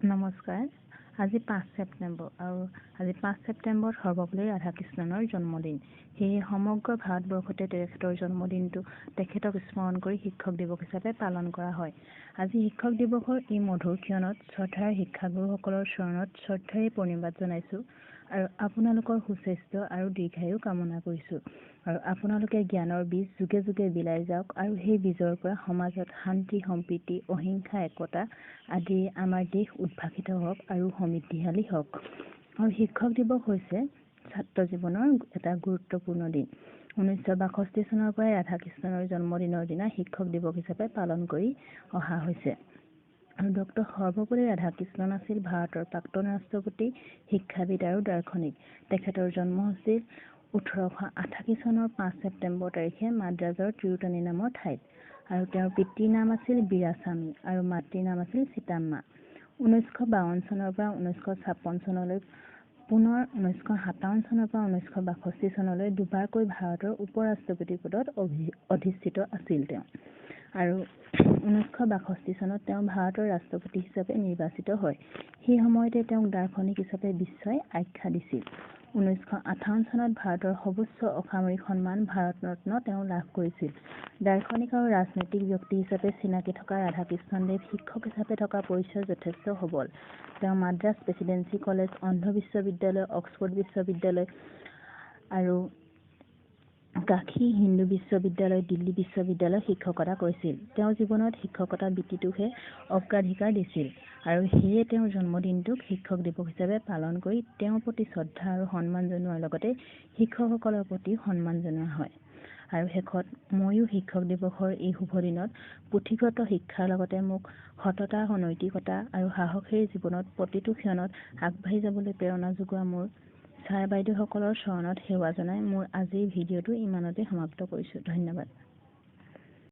নমস্কাৰ। আজি 5 ছেপ্টেম্বৰ আৰু আজি 5 ছেপ্টেম্বৰত সৰ্বপল্লী ৰাধাকৃষ্ণনৰ জন্মদিন। সেয়ে সমগ্ৰ ভাৰতবৰ্ষতে তেখেতৰ জন্মদিনটো তেখেতক স্মৰণ কৰি শিক্ষক দিৱস হিচাপে পালন কৰা হয়। আজি শিক্ষক দিৱসৰ এই মধুৰ ক্ষণত শ্ৰদ্ধাৰ শিক্ষাগুৰুসকলৰ চৰণত শ্ৰদ্ধাৰে প্ৰণিপাত জনাইছোঁ আৰু আপোনালোকৰ সুস্বাস্থ্য আৰু দীৰ্ঘায়ু কামনা কৰিছোঁ। আৰু আপোনালোকে জ্ঞানৰ বীজ যুগে যুগে বিলাই যাওক আৰু সেই বীজৰ পৰা সমাজত শান্তি, সম্প্ৰীতি, অহিংসা, একতা আদি আমাৰ দেশ উদ্ভাসিত হওক আৰু সমৃদ্ধিশালী হওক। আৰু শিক্ষক দিৱস হৈছে ছাত্ৰ জীৱনৰ এটা গুৰুত্বপূৰ্ণ দিন। 1962 চনৰ পৰাই ৰাধাকৃষ্ণনৰ জন্মদিনৰ দিনা শিক্ষক দিৱস হিচাপে পালন কৰি অহা হৈছে। আৰু ডক্টৰ সৰ্বপল্লী ৰাধাকৃষ্ণন আছিল ভাৰতৰ প্ৰাক্তন ৰাষ্ট্ৰপতি, শিক্ষাবিদ আৰু দাৰ্শনিক। তেখেতৰ জন্ম হৈছিল 1888 চনৰ 5 ছেপ্টেম্বৰ তাৰিখে মাদ্ৰাজৰ তিৰুতানী নামৰ ঠাইত। আৰু তেওঁৰ পিতৃৰ নাম আছিল বীৰাস্বামী আৰু মাতৃৰ নাম আছিল সীতাম্মা। 1952 চনৰ পৰা 1956 চনলৈ পুনৰ 1957 চনৰ পৰা 1962 চনলৈ দুবাৰকৈ ভাৰতৰ উপ ৰাষ্ট্ৰপতি পদত অধিষ্ঠিত আছিল তেওঁ। আৰু 1962 চনত তেওঁ ভাৰতৰ ৰাষ্ট্ৰপতি হিচাপে নিৰ্বাচিত হয়। সেই সময়তে তেওঁক দাৰ্শনিক হিচাপে বিশ্বই আখ্যা দিছিল। 1958 চনত ভাৰতৰ সৰ্বোচ্চ অসামৰিক সন্মান ভাৰত ৰত্ন তেওঁ লাভ কৰিছিল। দাৰ্শনিক আৰু ৰাজনৈতিক ব্যক্তি হিচাপে চিনাকি থকা ৰাধাকৃষ্ণদেৱ শিক্ষক হিচাপে থকা পৰিচয় যথেষ্ট সবল। তেওঁ মাদ্ৰাজ প্ৰেচিডেন্সি কলেজ, অন্ধ্ৰ বিশ্ববিদ্যালয়, অক্সফৰ্ড বিশ্ববিদ্যালয় আৰু কাশী হিন্দু বিশ্ববিদ্যালয়, দিল্লী বিশ্ববিদ্যালয়ত শিক্ষকতা কৰিছিল। তেওঁ জীৱনত শিক্ষকতা বৃত্তিটোকহে অগ্ৰাধিকাৰ দিছিল আৰু সেয়ে তেওঁৰ জন্মদিনটোক শিক্ষক দিৱস হিচাপে পালন কৰি তেওঁৰ প্ৰতি শ্ৰদ্ধা আৰু সন্মান জনোৱাৰ লগতে শিক্ষকসকলৰ প্ৰতি সন্মান জনোৱা হয়। আৰু শেষত ময়ো শিক্ষক দিৱসৰ এই শুভ দিনত পুথিগত শিক্ষাৰ লগতে মোক সততা, নৈতিকতা আৰু সাহসেৰে জীৱনত প্ৰতিটো ক্ষণত আগবাঢ়ি যাবলৈ প্ৰেৰণা যোগোৱা মোৰ ছাৰ বাইদেউসকলৰ চৰণত সেৱা জনাই মোৰ আজিৰ ভিডিঅ'টো ইমানতে সমাপ্ত কৰিছোঁ। ধন্যবাদ।